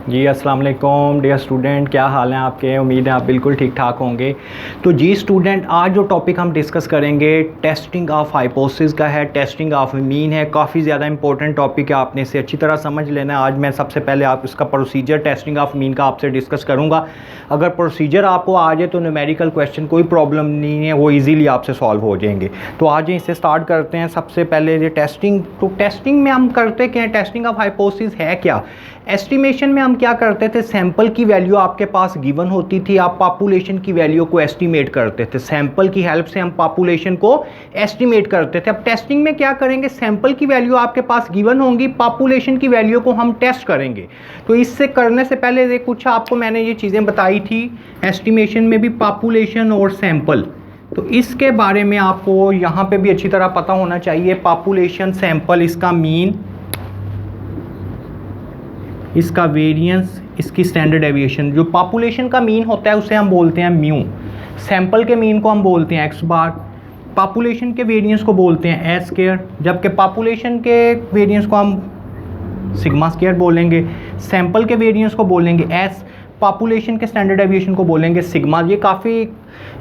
जी अस्सलाम वालेकुम dear student, क्या हाल हैं आपके। उम्मीद है आप बिल्कुल ठीक ठाक होंगे। तो जी स्टूडेंट, आज जो टॉपिक हम डिस्कस करेंगे टेस्टिंग ऑफ हाइपोथेसिस का है, टेस्टिंग ऑफ मीन है। काफ़ी ज़्यादा इंपॉर्टेंट टॉपिक है, आपने इसे अच्छी तरह समझ लेना है। आज मैं सबसे पहले आप इसका प्रोसीजर टेस्टिंग ऑफ मीन का आपसे डिस्कस करूँगा। अगर प्रोसीजर आपको आ जाए तो न्यूमेरिकल क्वेश्चन कोई प्रॉब्लम नहीं है, वो ईज़िली आपसे सॉल्व हो जाएंगे। तो आज इसे स्टार्ट करते हैं। सबसे पहले ये टेस्टिंग, तो टेस्टिंग में हम करते क्या हैं, टेस्टिंग ऑफ हाइपोथेसिस है क्या। एस्टिमेशन में हम क्या करते थे, सैंपल की वैल्यू आपके पास गिवन होती थी, आप पॉपुलेशन की वैल्यू को एस्टिमेट करते थे। सैंपल की हेल्प से हम पॉपुलेशन को एस्टिमेट करते थे। अब टेस्टिंग में क्या करेंगे, सैंपल की वैल्यू आपके पास गिवन होंगी, पॉपुलेशन की वैल्यू को हम टेस्ट करेंगे। तो इससे करने से पहले ये कुछ आपको मैंने ये चीज़ें बताई थी, एस्टिमेशन में भी पॉपुलेशन और सैंपल। तो इसके बारे में आपको यहाँ पे भी अच्छी तरह पता होना चाहिए। पॉपुलेशन, सैंपल, इसका मीन, इसका वेरिएंस, इसकी स्टैंडर्ड डेविएशन। जो पॉपुलेशन का मीन होता है उसे हम बोलते हैं म्यू, सैंपल के मीन को हम बोलते हैं एक्स बार, पॉपुलेशन के वेरिएंस को बोलते हैं एस स्क्वायर, जबकि पॉपुलेशन के वेरिएंस को हम सिग्मा स्क्वायर बोलेंगे, सैंपल के वेरिएंस को बोलेंगे एस, पॉपुलेशन के स्टैंडर्ड डेविएशन को बोलेंगे सिग्मा। ये काफ़ी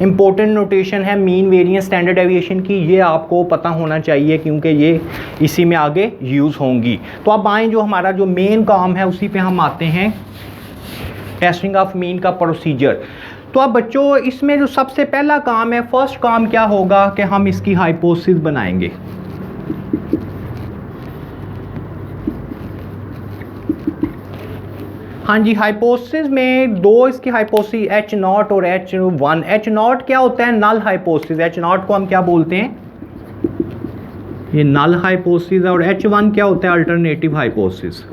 इंपॉर्टेंट नोटेशन है मीन, वेरिएंस, स्टैंडर्ड डेविएशन की, ये आपको पता होना चाहिए क्योंकि ये इसी में आगे यूज़ होंगी। तो अब आएँ, जो हमारा जो मेन काम है उसी पे हम आते हैं, टेस्टिंग ऑफ मीन का प्रोसीजर। तो अब बच्चों, इसमें जो सबसे पहला काम है, फर्स्ट काम क्या होगा कि हम इसकी हाइपोथेसिस बनाएंगे। हाँ जी, हाइपोथेसिस में दो इसकी हाइपोथेसिस एच नॉट और एच वन। एच नॉट क्या होता है, नल हाइपोथेसिस। एच नॉट को हम क्या बोलते हैं, ये नल हाइपोथेसिस है। और एच वन क्या होता है, alternative hypothesis.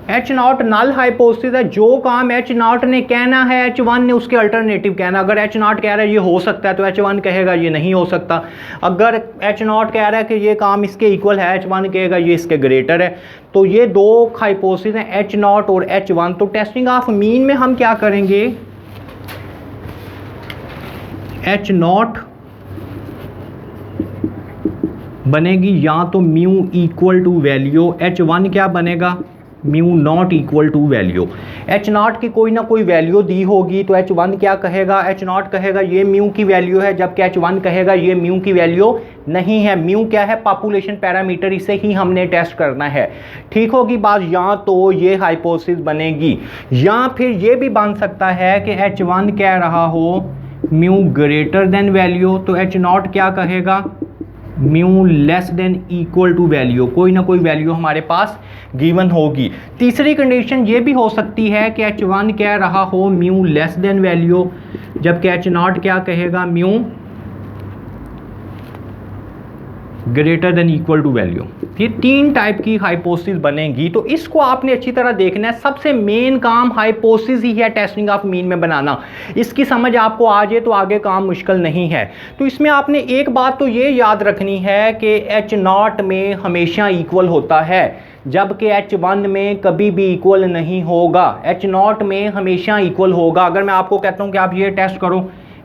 H naught null hypothesis है, जो काम एच नॉट ने कहना है एच वन ने उसके अल्टरनेटिव कहना। अगर एच नॉट कह रहा है ये हो सकता है तो एच वन कहेगा ये नहीं हो सकता। अगर एच नॉट कह रहा है कि ये काम इसके इक्वल है, एच वन कहेगा ये इसके ग्रेटर है। तो ये दो हाइपोथेसिस हैं, एच नॉट और एच वन। तो टेस्टिंग ऑफ मीन में हम क्या करेंगे, एच नॉट बनेगी या तो mu equal to value, H one क्या बनेगा, mu not equal to value. H naught की कोई ना कोई वैल्यू दी होगी तो एच वन क्या कहेगा, एच नॉट कहेगा ये म्यू की वैल्यू है, जबकि एच वन कहेगा ये म्यू की वैल्यू नहीं है। म्यू क्या है, पॉपुलेशन पैरामीटर, इसे ही हमने टेस्ट करना है। ठीक होगी बात। या तो ये हाइपोथेसिस बनेगी या फिर ये भी बन सकता है कि एच वन कह रहा हो म्यू ग्रेटर देन वैल्यू, तो एच नॉट क्या कहेगा, mu less than equal to value. कोई ना कोई वैल्यू हमारे पास गिवन होगी। तीसरी कंडीशन ये भी हो सकती है कि एच वन कह रहा हो म्यू लेस देन वैल्यू, जबकि एच नॉट क्या कहेगा, mu greater than equal to value. ये तीन टाइप की हाइपोथेसिस बनेगी। तो इसको आपने अच्छी तरह देखना है। सबसे मेन काम हाइपोथेसिस ही है टेस्टिंग ऑफ मीन में बनाना। इसकी समझ आपको आ जाए तो आगे काम मुश्किल नहीं है। तो इसमें आपने एक बात तो ये याद रखनी है कि एच नॉट में हमेशा इक्वल होता है, जबकि एच वन में कभी भी इक्वल नहीं होगा। एच नॉट में हमेशा इक्वल होगा। अगर मैं आपको कहता हूँ कि आप ये टेस्ट करो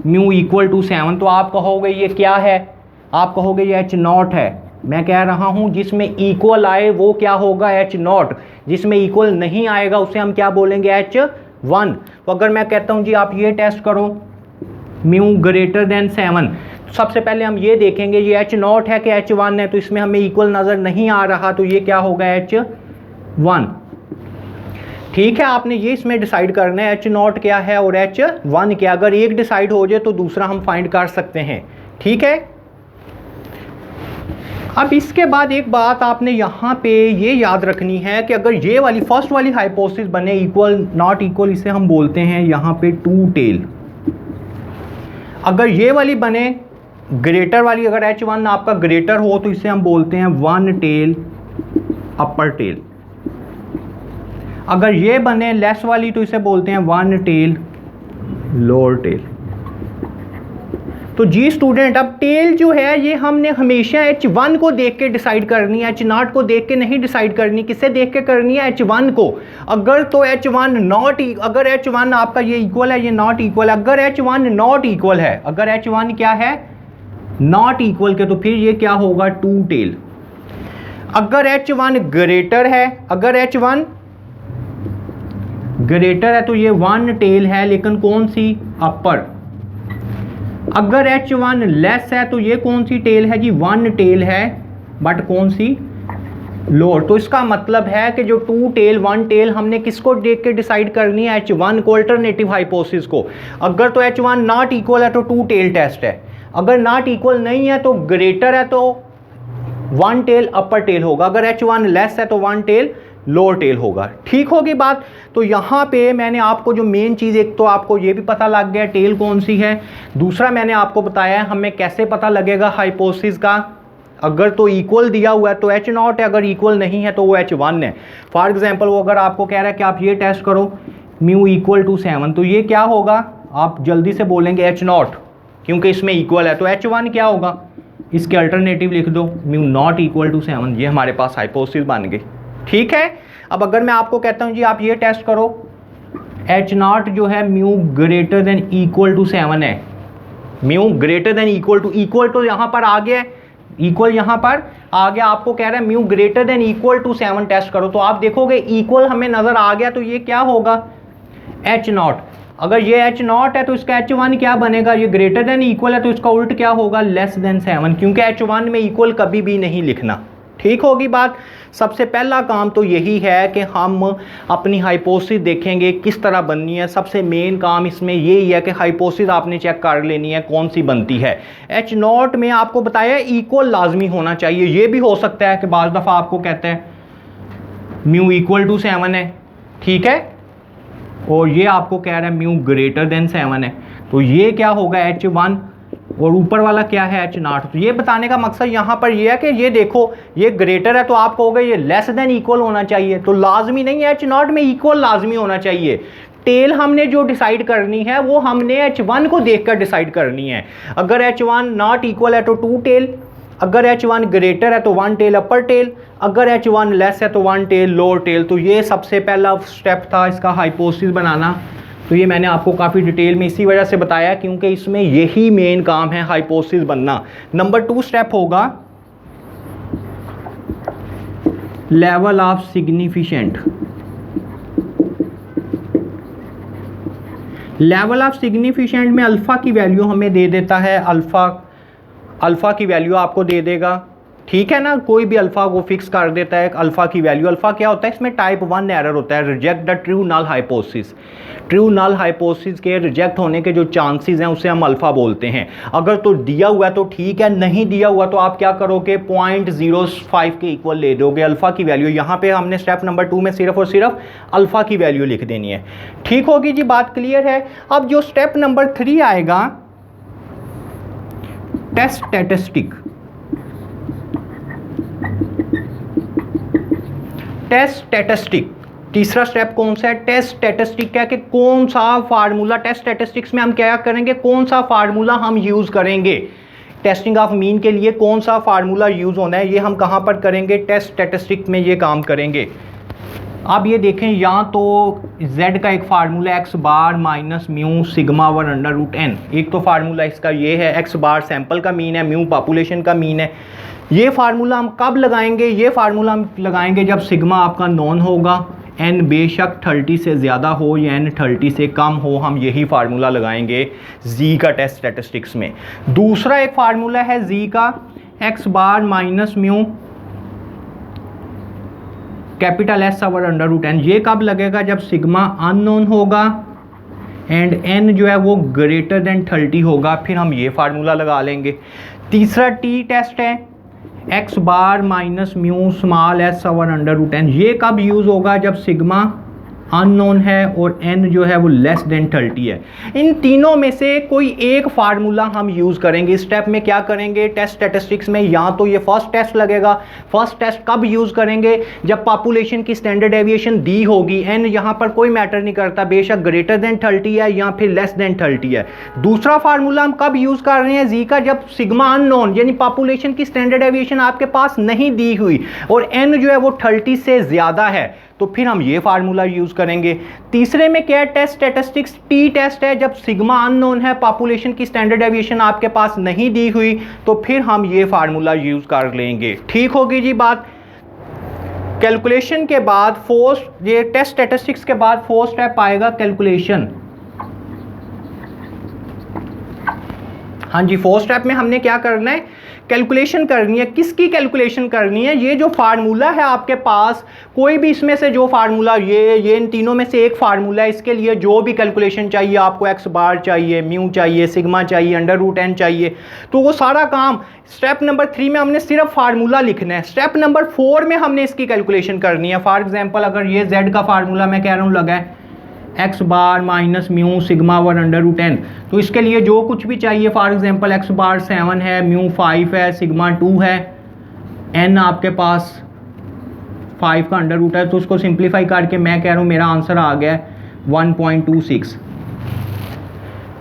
म्यू इक्वल टू 7, तो आप कहोगे ये क्या है, आप कहोगे ये एच नॉट है। मैं कह रहा हूं जिसमें इक्वल आए वो क्या होगा, एच नॉट। जिसमें इक्वल नहीं आएगा उसे हम क्या बोलेंगे, एच वन। तो अगर मैं कहता हूं जी आप ये टेस्ट करो म्यू ग्रेटर देन 7, तो सबसे पहले हम ये देखेंगे ये एच नॉट है कि एच वन है। तो इसमें हमें इक्वल नज़र नहीं आ रहा, तो ये क्या होगा, एच वन। ठीक है, आपने ये इसमें डिसाइड करना है एच नॉट क्या है और एच वन क्या। अगर एक डिसाइड हो जाए तो दूसरा हम फाइंड कर सकते हैं। ठीक है। अब इसके बाद एक बात आपने यहाँ पे ये याद रखनी है कि अगर ये वाली फर्स्ट वाली हाइपोथेसिस बने इक्वल नॉट इक्वल, इसे हम बोलते हैं यहाँ पे टू टेल। अगर ये वाली बने ग्रेटर वाली, अगर एच वन आपका ग्रेटर हो तो इसे हम बोलते हैं वन टेल अपर टेल। अगर ये बने लेस वाली तो इसे बोलते हैं वन टेल लोअर टेल। तो जी स्टूडेंट, अब टेल जो है ये हमने हमेशा एच वन को देख के डिसाइड करनी है, एच नॉट को देख के नहीं डिसाइड करनी। किससे देख के करनी है, एच वन को। अगर तो एच वन नॉट, अगर एच वन आपका ये इक्वल है, ये नॉट इक्वल है। अगर एच वन नॉट इक्वल है, अगर एच वन क्या है, नॉट इक्वल के, तो फिर ये क्या होगा, टू टेल। अगर H1 ग्रेटर है, अगर H1 ग्रेटर है तो ये वन टेल है, लेकिन कौन सी? अपर। अगर H1 लेस है तो ये कौन सी टेल है जी? वन टेल है, बट कौन सी? लोअर। तो इसका मतलब है कि जो टू टेल वन टेल हमने किसको देख के डिसाइड करनी है? H1 को, अल्टरनेटिव हाइपोथेसिस को। अगर तो H1 नॉट इक्वल है तो टू टेल टेस्ट है, अगर नॉट इक्वल नहीं है तो ग्रेटर है तो वन टेल अपर टेल होगा, अगर H1 लेस है तो वन टेल लोअर टेल होगा। ठीक होगी बात। तो यहाँ पे मैंने आपको जो मेन चीज़, एक तो आपको ये भी पता लग गया टेल कौन सी है, दूसरा मैंने आपको बताया हमें कैसे पता लगेगा हाइपोथेसिस का। अगर तो इक्वल दिया हुआ है तो H0 है, अगर इक्वल नहीं है तो वो H1 है। फॉर एग्जांपल वो अगर आपको कह रहा है कि आप ये टेस्ट करो म्यू इक्वल टू 7, तो ये क्या होगा? आप जल्दी से बोलेंगे H0, क्योंकि इसमें इक्वल है। तो H1 क्या होगा? इसके अल्टरनेटिव लिख दो, म्यू नॉट इक्वल टू 7। ये हमारे पास हाइपोथेसिस बन गई। ठीक है। अब अगर मैं आपको कहता हूँ जी आप ये टेस्ट करो, H0 जो है mu greater than equal to 7 है, mu greater than equal to, equal तो यहाँ पर आ गया, इक्वल यहाँ पर आ गया, आपको कह रहा है mu greater than equal to 7 test करो, तो आप देखोगे इक्वल हमें नजर आ गया, तो ये क्या होगा? H0। अगर ये H0 है तो इसका H1 क्या बनेगा? ये ग्रेटर देन इक्वल है तो इसका उल्ट क्या होगा? लेस देन 7, क्योंकि H1 में इक्वल कभी भी नहीं लिखना। ठीक होगी बात। सबसे पहला काम तो यही है कि हम अपनी हाइपोथेसिस देखेंगे किस तरह बननी है। सबसे मेन काम इसमें यही है कि हाइपोथेसिस आपने चेक कर लेनी है कौन सी बनती है। H0 में आपको बताया इक्वल लाजमी होना चाहिए। ये भी हो सकता है कि बाज़ दफ़ा आपको कहते हैं म्यू इक्वल टू 7 है, ठीक है, और ये आपको कह रहा है म्यू ग्रेटर देन 7 है, तो ये क्या होगा? H1, और ऊपर वाला क्या है? H0। तो ये बताने का मकसद यहाँ पर ये है कि ये देखो ये ग्रेटर है तो आप कहोगे ये लेस देन इक्वल होना चाहिए, तो लाजमी नहीं है, H0 में इक्वल लाजमी होना चाहिए। टेल हमने जो डिसाइड करनी है वो हमने H1 को देखकर डिसाइड करनी है। अगर H1 नॉट इक्वल है तो टू टेल, अगर H1 ग्रेटर है तो वन टेल अपर टेल, अगर H1 लेस है तो वन टेल लोअर टेल। तो ये सबसे पहला स्टेप था इसका हाइपोथेसिस बनाना। तो ये मैंने आपको काफ़ी डिटेल में इसी वजह से बताया क्योंकि इसमें यही मेन काम है हाइपोथेसिस बनना। नंबर 2 स्टेप होगा level of significant. Level of significant में अल्फ़ा की वैल्यू हमें दे देता है, अल्फ़ा की वैल्यू आपको दे देगा, ठीक है ना। कोई भी अल्फ़ा को फिक्स कर देता है अल्फ़ा की वैल्यू। अल्फ़ा क्या होता है? इसमें टाइप 1 एरर होता है, reject the true null hypothesis. True null hypothesis के रिजेक्ट होने के जो चांसेस हैं उसे हम अल्फ़ा बोलते हैं। अगर तो दिया हुआ है तो ठीक है, नहीं दिया हुआ तो आप क्या करोगे? 0.05 के इक्वल ले दोगे अल्फ़ा की वैल्यू। यहाँ पे हमने स्टेप नंबर 2 में सिर्फ और सिर्फ अल्फ़ा की वैल्यू लिख देनी है। ठीक होगी जी, बात क्लियर है। अब जो स्टेप नंबर 3 आएगा, टेस्ट स्टैटिस्टिक। टेस्ट स्टैटिस्टिक तीसरा स्टेप कौन सा है? टेस्ट स्टैटिस्टिक क्या कि कौन सा फार्मूला, टेस्ट स्टैटिस्टिक्स में हम क्या करेंगे? कौन सा फार्मूला हम यूज़ करेंगे टेस्टिंग ऑफ मीन के लिए, कौन सा फार्मूला यूज़ होना है, ये हम कहाँ पर करेंगे? टेस्ट स्टैटिस्टिक में ये काम करेंगे। आप ये देखें, यहाँ तो z का एक formula x bar minus mu sigma one under root n, एक तो फार्मूला इसका ये है, x बार सैंपल का मीन है, म्यू पॉपुलेशन का मीन है। ये फार्मूला हम कब लगाएंगे? ये फार्मूला हम लगाएंगे जब सिग्मा आपका नॉन होगा, n बेशक 30 से ज़्यादा हो या n 30 से कम हो, हम यही फार्मूला लगाएंगे z का टेस्ट स्टैटिस्टिक्स में। दूसरा एक फार्मूला है z का, x bar minus mu capital S over under root n। ये कब लगेगा? जब सिग्मा अननोन होगा एंड n जो है वो ग्रेटर देन 30 होगा, फिर हम ये फार्मूला लगा लेंगे। तीसरा टी टेस्ट है, x bar minus mu small s over under root n। ये कब यूज़ होगा? जब सिग्मा अननोन है और n जो है वो लेस देन 30 है। इन तीनों में से कोई एक फार्मूला हम यूज़ करेंगे। इस स्टेप में क्या करेंगे टेस्ट स्टैटिस्टिक्स में? या तो ये फर्स्ट टेस्ट लगेगा। फर्स्ट टेस्ट कब यूज़ करेंगे? जब पॉपुलेशन की स्टैंडर्ड डेविएशन दी होगी। n यहाँ पर कोई मैटर नहीं करता, बेशक ग्रेटर देन 30 है या फिर लेस देन 30 है। दूसरा फार्मूला हम कब यूज़ कर रहे हैं जी का? जब सिग्मा अननोन यानी पॉपुलेशन की स्टैंडर्ड डेविएशन आपके पास नहीं दी हुई और n जो है वो 30 से ज़्यादा है, तो फिर हम ये फार्मूला यूज़ करेंगे। तीसरे में क्या है? टेस्ट स्टैटिस्टिक्स टी टेस्ट है, जब सिग्मा अननोन है, पॉपुलेशन की स्टैंडर्ड डेविएशन आपके पास नहीं दी हुई, तो फिर हम ये फार्मूला यूज़ कर लेंगे। ठीक होगी जी बात। कैलकुलेशन के बाद फोर्थ, ये टेस्ट स्टैटिस्टिक्स के बाद फोर्थ स्टेप आएगा कैलकुलेशन। हाँ जी, फोर्थ स्टेप में हमने क्या करना है, कैलकुलेशन करनी है। किसकी कैलकुलेशन करनी है, ये जो फार्मूला है आपके पास, कोई भी इसमें से जो फार्मूला, ये इन तीनों में से एक फार्मूला है, इसके लिए जो भी कैलकुलेशन चाहिए आपको, एक्स बार चाहिए, म्यू चाहिए, सिग्मा चाहिए, अंडर रूट n चाहिए, तो वो सारा काम स्टेप नंबर 3 में हमने सिर्फ फार्मूला लिखना है। स्टेप नंबर 4 में हमने इसकी कैलकुलेशन करनी है। फॉर एग्जाम्पल अगर ये z का फार्मूला मैं कह रहा हूँ लगा है x bar minus mu sigma 1 under root n, तो इसके लिए जो कुछ भी चाहिए, फॉर एग्जांपल एक्स बार 7 है, म्यू 5 है, सिग्मा 2 है, n आपके पास 5 का अंडर रूट है, तो उसको सिंप्लीफाई करके मैं कह रहा हूँ मेरा आंसर आ गया 1.26।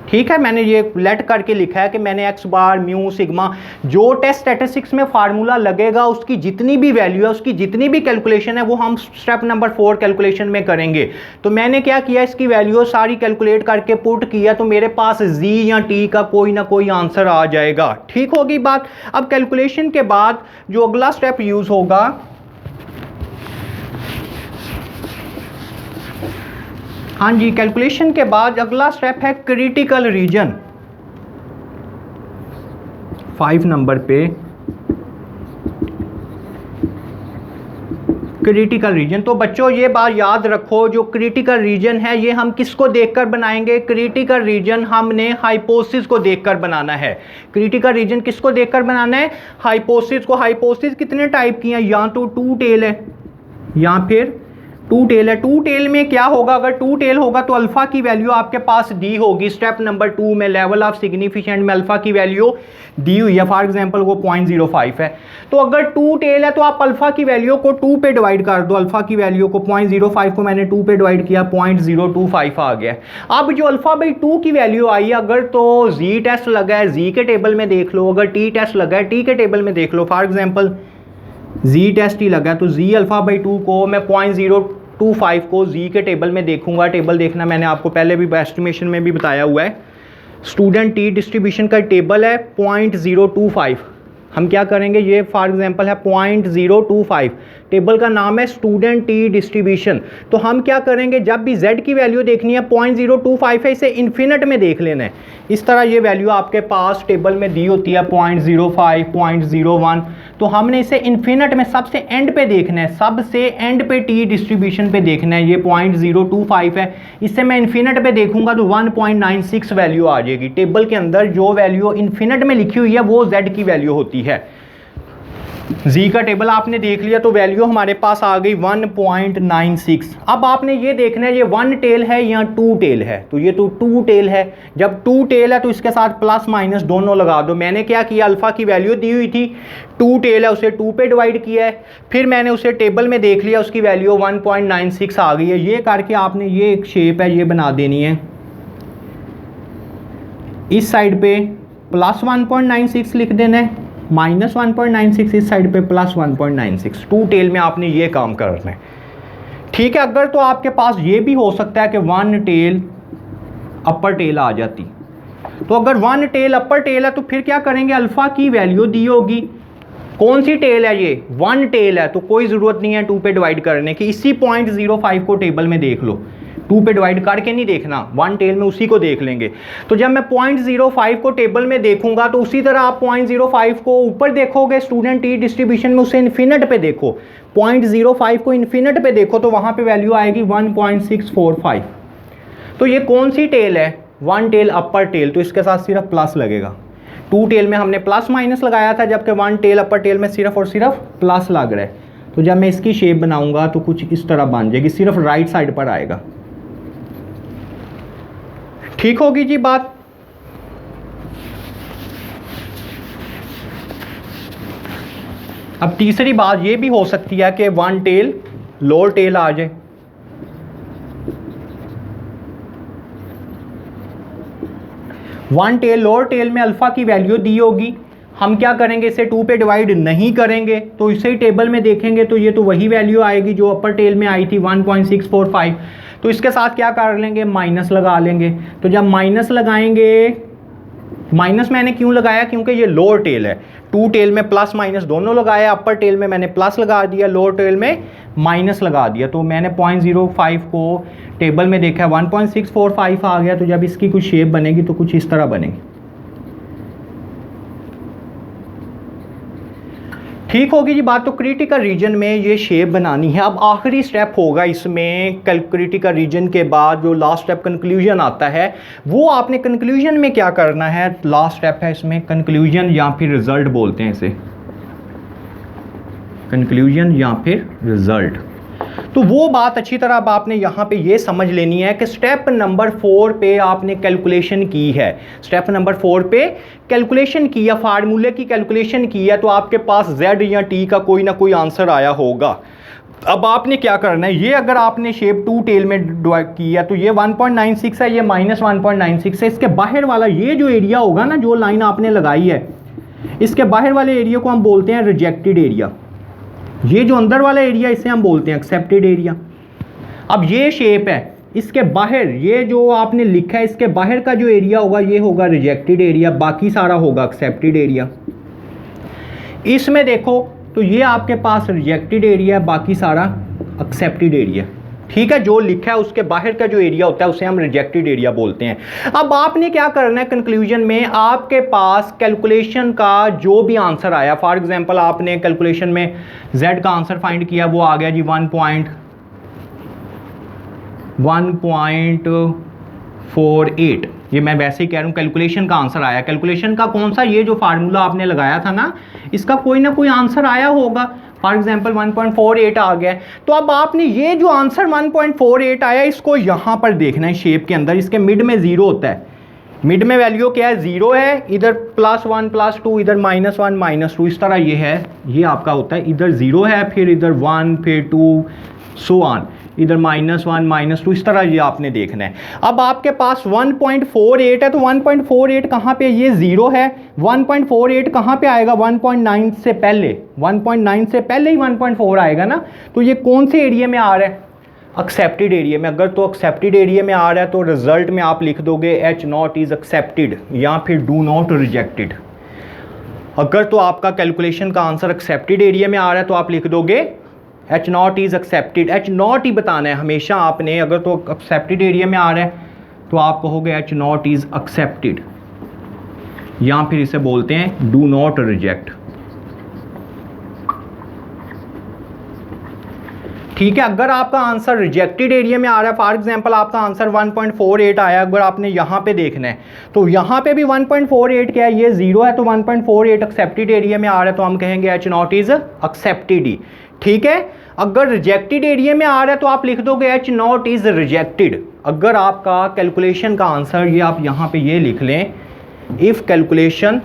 ठीक है, मैंने ये लेट करके लिखा है कि मैंने एक्स बार म्यू सिग्मा, जो टेस्ट स्टैटिस्टिक्स में फार्मूला लगेगा उसकी जितनी भी वैल्यू है, उसकी जितनी भी कैलकुलेशन है, वो हम स्टेप नंबर 4 कैलकुलेशन में करेंगे। तो मैंने क्या किया, इसकी वैल्यू सारी कैलकुलेट करके पुट किया, तो मेरे पास जी या टी का कोई ना कोई आंसर आ जाएगा। ठीक होगी बात। अब कैलकुलेशन के बाद जो अगला स्टेप यूज होगा, हाँ जी, कैलकुलेशन के बाद अगला स्टेप है क्रिटिकल रीजन। 5 नंबर पे क्रिटिकल रीजन। तो बच्चों ये बात याद रखो, जो क्रिटिकल रीजन है ये हम किसको देखकर बनाएंगे, क्रिटिकल रीजन हमने हाइपोथेसिस को देखकर बनाना है। क्रिटिकल रीजन किसको देखकर बनाना है, हाइपोथेसिस को। हाइपोथेसिस कितने टाइप की हैं, या तो टू टेल है या फिर टू टेल है। टू टेल में क्या होगा, अगर टू टेल होगा तो अल्फा की वैल्यू आपके पास दी होगी। स्टेप नंबर 2 में लेवल ऑफ सिग्निफिकेंट में अल्फा की वैल्यू दी हुई है, फॉर एग्जांपल वो 0.05 है। तो अगर टू टेल है तो आप अल्फा की वैल्यू को 2 पे डिवाइड कर दो। अल्फा की वैल्यू को 0.05 को मैंने 2 पे डिवाइड किया, 0.025 आ गया। अब जो अल्फा बाई 2 की वैल्यू आई, अगर तो जी टेस्ट लगा है जी के टेबल में देख लो, अगर टी टेस्ट लगा है टी के टेबल में देख लो। फॉर एग्जाम्पल जी टेस्ट ही लगा है तो जी अल्फा बाई 2 को मैं 0.025 को जी के टेबल में देखूंगा। टेबल देखना मैंने आपको पहले भी एस्टिमेशन में भी बताया हुआ है। स्टूडेंट टी डिस्ट्रीब्यूशन का टेबल है 0.025। हम क्या करेंगे, ये फॉर एग्जांपल है 0.025, टेबल का नाम है स्टूडेंट टी डिस्ट्रीब्यूशन। तो हम क्या करेंगे, जब भी z की वैल्यू देखनी है 0.025 है, इसे इन्फिनिट में देख लेना है। इस तरह ये वैल्यू आपके पास टेबल में दी होती है 0.05, 0.01, तो हमने इसे इन्फिनिट में सबसे एंड पे देखना है, सबसे एंड पे टी डिस्ट्रीब्यूशन पे देखना है। ये 0.025 है, इससे मैं इन्फिनिट पे देखूंगा तो 1.96 वैल्यू आ जाएगी। टेबल के अंदर जो वैल्यू इन्फिनिट में लिखी हुई है वो z की वैल्यू होती है। z का टेबल आपने देख लिया तो वैल्यू हमारे पास आ गई 1.96। अब आपने ये देखना है ये 1 टेल है या 2 टेल है, तो ये तो 2 टेल है। जब 2 टेल है तो इसके साथ प्लस माइनस दोनों लगा दो। मैंने क्या किया, अल्फा की वैल्यू दी हुई थी, 2 टेल है, उसे 2 पे डिवाइड किया है, फिर मैंने उसे टेबल में देख लिया, उसकी वैल्यू 1.96 आ गई है। ये करके आपने ये एक शेप है ये बना देनी है, इस साइड पे प्लस 1.96 लिख देना है, माइनस 1.96 इस साइड पे प्लस 1.96। 2 टेल में आपने ये काम करना है। ठीक है, अगर तो आपके पास ये भी हो सकता है कि 1 टेल अपर टेल आ जाती, तो अगर 1 टेल अपर टेल है तो फिर क्या करेंगे, अल्फा की वैल्यू दी होगी, कौन सी टेल है ये 1 टेल है, तो कोई ज़रूरत नहीं है 2 पे डिवाइड करने की। इसी 0.05 को टेबल में देख लो, 2 पे डिवाइड करके नहीं देखना, 1 टेल में उसी को देख लेंगे। तो जब मैं 0.05 को टेबल में देखूंगा तो उसी तरह आप 0.05 को ऊपर देखोगे स्टूडेंट टी डिस्ट्रीब्यूशन में, उसे इन्फिनिट पे देखो, 0.05 को इन्फिनिट पे देखो तो वहाँ पे वैल्यू आएगी 1.645। तो ये कौन सी टेल है, 1 टेल अपर टेल, तो इसके साथ सिर्फ प्लस लगेगा। 2 टेल में हमने प्लस माइनस लगाया था, जबकि 1 टेल अपर टेल में सिर्फ और सिर्फ प्लस लग रहा है। तो जब मैं इसकी शेप बनाऊंगा तो कुछ इस तरह बन जाएगी, सिर्फ राइट साइड पर आएगा। ठीक होगी जी बात। अब तीसरी बात ये भी हो सकती है कि 1 टेल लोअर टेल आ जाए। वन टेल लोअर टेल में अल्फा की वैल्यू दी होगी, हम क्या करेंगे, इसे 2 पे डिवाइड नहीं करेंगे, तो इसे ही टेबल में देखेंगे तो ये तो वही वैल्यू आएगी जो अपर टेल में आई थी 1.645। तो इसके साथ क्या कर लेंगे, माइनस लगा लेंगे। तो जब माइनस लगाएंगे माइनस मैंने क्यों लगाया, क्योंकि ये लोअर टेल है, टू टेल में प्लस माइनस दोनों लगाया, अपर टेल में मैंने प्लस लगा दिया, लोअर टेल में माइनस लगा दिया। तो मैंने 0.05 को टेबल में देखा 1.645 आ गया, तो जब इसकी कुछ शेप बनेगी तो कुछ इस तरह बनेगी। ठीक होगी जी बात। तो क्रिटिकल रीजन में ये शेप बनानी है। अब आखिरी स्टेप होगा इसमें, क्रिटिकल रीजन के बाद जो लास्ट स्टेप कंक्लूजन आता है, वो आपने कंक्लूजन में क्या करना है, लास्ट स्टेप है इसमें कंक्लूजन या फिर रिजल्ट बोलते हैं इसे, कंक्लूजन या फिर रिजल्ट। तो वो बात अच्छी तरह अब आपने यहाँ पे ये समझ लेनी है कि स्टेप नंबर 4 पे आपने कैलकुलेशन की है, स्टेप नंबर 4 पे कैलकुलेशन की या फार्मूले की कैलकुलेशन की है, तो आपके पास Z या T का कोई ना कोई आंसर आया होगा। अब आपने क्या करना है, ये अगर आपने शेप 2 टेल में की है तो ये 1.96 है, ये -1.96 है। इसके बाहर वाला ये जो एरिया होगा ना, जो लाइन आपने लगाई है, इसके बाहर वाले एरिया को हम बोलते हैं रिजेक्टेड एरिया। ये जो अंदर वाला एरिया इसे हम बोलते हैं एक्सेप्टेड एरिया। अब ये शेप है, इसके बाहर ये जो आपने लिखा है, इसके बाहर का जो एरिया होगा ये होगा रिजेक्टेड एरिया, बाकी सारा होगा एक्सेप्टेड एरिया। इसमें देखो तो ये आपके पास रिजेक्टेड एरिया है, बाकी सारा एक्सेप्टेड एरिया। ठीक है, जो लिखा है उसके बाहर का जो एरिया होता है उसे हम रिजेक्टेड एरिया बोलते हैं। अब आपने क्या करना है कंक्लूजन में, आपके पास कैलकुलेशन का जो भी आंसर आया, फॉर एग्जांपल आपने कैलकुलेशन में Z का आंसर फाइंड किया, वो आ गया जी 1.48। ये मैं वैसे ही कह रहा हूँ, कैलकुलेशन का आंसर आया। कैलकुलेशन का कौन सा, ये जो फार्मूला आपने लगाया था ना, इसका कोई ना कोई आंसर आया होगा। फॉर एग्जाम्पल 1.48 आ गया। तो अब आपने ये जो आंसर 1.48 आया, इसको यहाँ पर देखना है शेप के अंदर, इसके मिड में 0 होता है। मिड में वैल्यू क्या है, 0 है, इधर +1 +2, इधर -1 -2, इस तरह ये है, ये आपका होता है। इधर 0 है, फिर इधर 1, फिर 2, सो ऑन, इधर -1 -2, इस तरह ये आपने देखना है। अब आपके पास 1.48 है, तो 1.48 कहाँ पे, ये 0 है। 1.48 कहाँ पे आएगा, 1.9 से पहले, 1.9 से पहले ही 1.4 आएगा ना। तो ये कौन से एरिया में आ रहा है, एक्सेप्टेड एरिया में। अगर तो एक्सेप्टेड एरिया में आ रहा है तो रिजल्ट में आप लिख दोगे H0 इज एक्सेप्टेड या फिर डू नॉट रिजेक्टेड। अगर तो आपका कैलकुलेशन का आंसर एक्सेप्टेड एरिया में आ रहा है तो आप लिख दोगे H0 इज एक्सेप्टेड। H0 ही बताना है हमेशा आपने। अगर तो एक्सेप्टेड एरिया में आ रहा है तो आप कहोगे H0 इज एक्सेप्टेड, या फिर इसे बोलते हैं डू नॉट रिजेक्ट। ठीक है, अगर आपका आंसर रिजेक्टेड एरिया में आ रहा है, फॉर एग्जांपल आपका आंसर 1.48 आया, अगर आपने यहाँ पे देखना है तो यहाँ पे भी 1.48 क्या है, ये 0 है, तो 1.48 एक्सेप्टेड एरिया में आ रहा है, तो हम कहेंगे H0 इज एक्सेप्टेड ही। ठीक है, अगर रिजेक्टेड एरिया में आ रहा है तो आप लिख दोगे H0 इज रिजेक्टेड। अगर आपका कैलकुलेशन का आंसर, ये आप यहाँ पे ये लिख लें, इफ कैलकुलेशन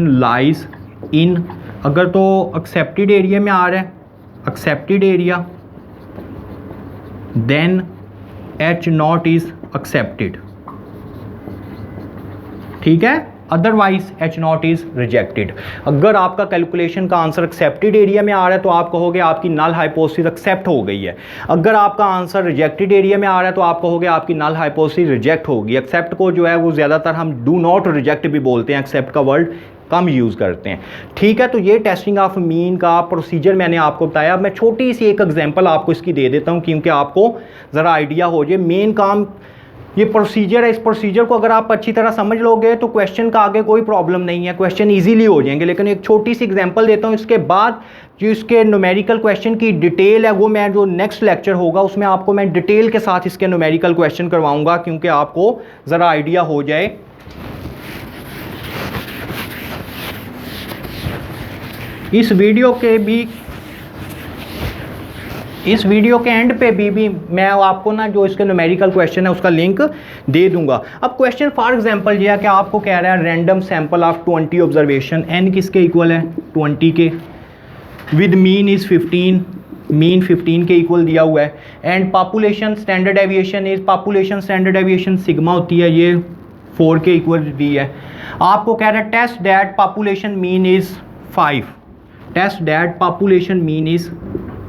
लाइज इन, अगर तो एक्सेप्टेड एरिया में आ रहा है, accepted area, then H0 is accepted. ठीक है, अदरवाइज H0 इज रिजेक्टेड। अगर आपका कैलकुलेशन का आंसर एक्सेप्टेड एरिया में आ रहा है तो आप कहोगे आपकी नल हाइपोथेसिस एक्सेप्ट हो गई है। अगर आपका आंसर रिजेक्टेड एरिया में आ रहा है तो आप कहोगे आपकी नल हाइपोथेसिस रिजेक्ट होगी। एक्सेप्ट को जो है वो ज़्यादातर हम डू नॉट रिजेक्ट भी बोलते हैं, एक्सेप्ट का वर्ड कम यूज़ करते हैं। ठीक है, तो ये टेस्टिंग ऑफ मीन का प्रोसीजर मैंने आपको बताया। मैं छोटी सी एक एग्जांपल आपको इसकी दे देता हूँ क्योंकि आपको ज़रा आइडिया हो जाए। मेन काम ये प्रोसीजर है, इस प्रोसीजर को अगर आप अच्छी तरह समझ लोगे तो क्वेश्चन का आगे कोई प्रॉब्लम नहीं है, क्वेश्चन इजीली हो जाएंगे। लेकिन एक छोटी सी एग्जांपल देता हूँ, इसके बाद जो इसके न्यूमेरिकल क्वेश्चन की डिटेल है वो मैं जो नेक्स्ट लेक्चर होगा उसमें आपको मैं डिटेल के साथ इसके न्यूमेरिकल क्वेश्चन करवाऊँगा क्योंकि आपको ज़रा आइडिया हो जाए। इस वीडियो के एंड पे भी मैं आपको ना जो इसके न्यूमेरिकल क्वेश्चन है उसका लिंक दे दूंगा। अब क्वेश्चन फॉर एग्जांपल ये है कि आपको कह रहा है random sample of 20 observation, n किसके इक्वल है 20 के, विद मीन इज़ 15, मीन 15 के इक्वल दिया हुआ है, and population standard deviation is, population standard deviation sigma होती है, ये 4 के इक्वल दी है। आपको कह रहा है test that population mean is 5, test that population mean is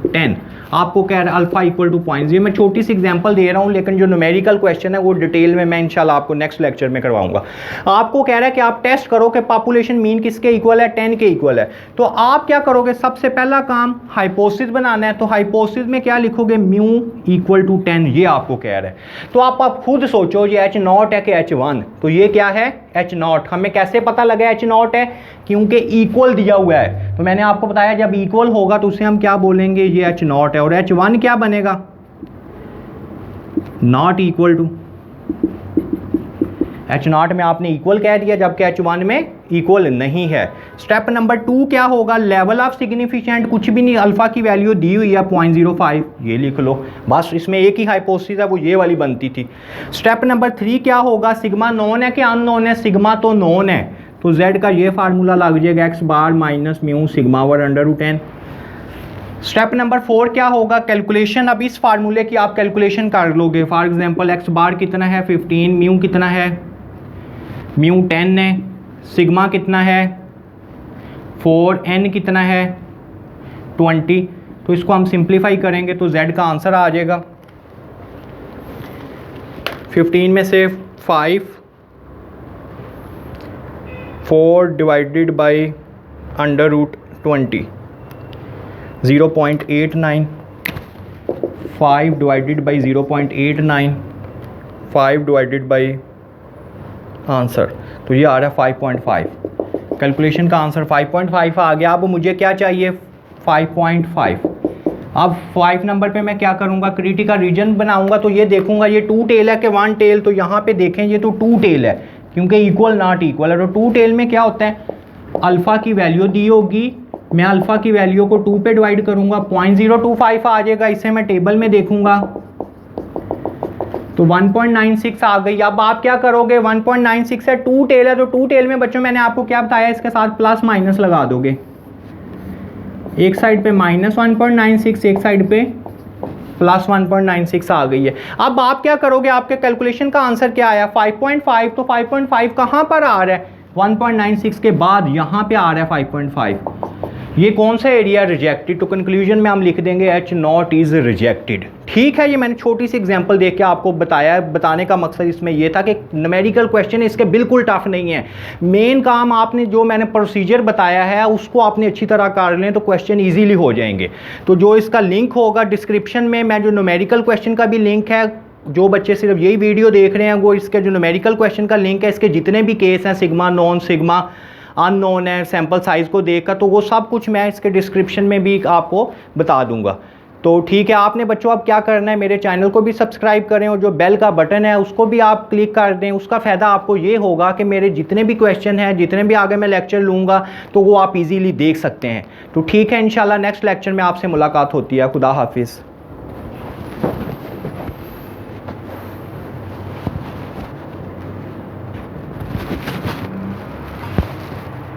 10। आपको कह रहा है अल्फा इक्वल टू पॉइंट। ये मैं छोटी सी एग्जांपल दे रहा हूँ, लेकिन जो न्यूमेरिकल क्वेश्चन है वो डिटेल में मैं इंशाल्लाह आपको नेक्स्ट लेक्चर में करवाऊंगा। आपको कह रहा है कि आप टेस्ट करो कि पॉपुलेशन मीन किसके इक्वल है, 10 के इक्वल है। तो आप क्या करोगे, सबसे पहला काम हाइपोथेसिस बनाना है। तो हाइपोथेसिस में क्या लिखोगे, म्यू इक्वल टू 10, ये आपको कह रहा है। तो आप खुद सोचो ये H0 है कि H1, तो ये क्या है H0। हमें कैसे पता लगा H0 है, क्योंकि इक्वल दिया हुआ है। तो मैंने आपको बताया जब इक्वल होगा तो उसे हम क्या बोलेंगे, ये H0 है। और H1 क्या बनेगा, नॉट इक्वल टू। H0 में आपने इक्वल कह दिया जबकि H1 में इक्वल नहीं है। स्टेप नंबर 2 क्या होगा, लेवल ऑफ सिग्निफिकेंट कुछ भी नहीं, अल्फा की वैल्यू दी हुई है 0.05, ये लिख लो बस। इसमें एक ही हाइपोथेसिस है, वो ये वाली बनती थी। स्टेप नंबर 3 क्या होगा, सिग्मा नोन है कि अननोन है, सिग्मा तो नोन है, तो Z का ये फार्मूला लग जाएगा x bar minus mu sigma over √10। Step number 4 क्या होगा, कैलकुलेशन। अब इस फार्मूले की आप कैलकुलेशन कर लोगे। फॉर एग्जांपल x बार कितना है 15, म्यू कितना है, म्यू 10 है, सिग्मा कितना है 4, n कितना है 20। तो इसको हम सिंप्लीफाई करेंगे तो Z का आंसर आ जाएगा 15 में से 5, 4 divided by √20, 0.89, 5 divided by 0.89, 5 divided by answer, तो ये आ रहा है 5.5। कैलकुलेशन का आंसर 5.5 आ गया। अब मुझे क्या चाहिए 5.5। अब 5 नंबर पे मैं क्या करूँगा, क्रिटिकल रीजन बनाऊँगा। तो ये देखूँगा ये 2 टेल है कि 1 टेल, तो यहाँ पे देखें ये तो 2 टेल है क्योंकि इक्वल नॉट इक्वल है। तो 2 टेल में क्या होता है, अल्फ़ा की वैल्यू दी होगी, मैं अल्फ़ा की वैल्यू को 2 पे डिवाइड करूँगा, 0.025 आ जाएगा। इसे मैं टेबल में देखूँगा तो 1.96 आ गई। अब आप क्या करोगे, 1.96 है, 2 टेल है, तो 2 टेल में बच्चों मैंने आपको क्या बताया, इसके साथ प्लस माइनस लगा दोगे। एक साइड पे -1.96, एक साइड पे प्लस 1.96 आ गई है। अब आप क्या करोगे, आपके कैलकुलेशन का आंसर क्या आया 5.5। तो 5.5 कहाँ पर आ रहा है, 1.96 के बाद यहाँ पे आ रहा है 5.5। ये कौन सा एरिया रिजेक्टेड, तो कंक्लूजन में हम लिख देंगे H0 इज़ रिजेक्टेड। ठीक है, ये मैंने छोटी सी एग्जांपल देख के आपको बताया। बताने का मकसद इसमें ये था कि न्यूमेरिकल क्वेश्चन इसके बिल्कुल टफ नहीं है। मेन काम आपने जो मैंने प्रोसीजर बताया है उसको आपने अच्छी तरह कर लें तो क्वेश्चन ईजीली हो जाएंगे। तो जो इसका लिंक होगा डिस्क्रिप्शन में, मैं जो न्यूमेरिकल क्वेश्चन का भी लिंक है, जो बच्चे सिर्फ यही वीडियो देख रहे हैं वो इसके जो न्यूमेरिकल क्वेश्चन का लिंक है, इसके जितने भी केस हैं, सिग्मा नॉन, सिग्मा अननोन है, सैम्पल साइज़ को देखकर, तो वो सब कुछ मैं इसके डिस्क्रिप्शन में भी आपको बता दूंगा। तो ठीक है, आपने बच्चों अब क्या करना है, मेरे चैनल को भी सब्सक्राइब करें और जो बेल का बटन है उसको भी आप क्लिक कर दें। उसका फ़ायदा आपको ये होगा कि मेरे जितने भी क्वेश्चन हैं, जितने भी आगे मैं लेक्चर लूँगा, तो वो आप इजीली देख सकते हैं। तो ठीक है, इंशाल्लाह नेक्स्ट लेक्चर में आपसे मुलाकात होती है। खुदा हाफिज़।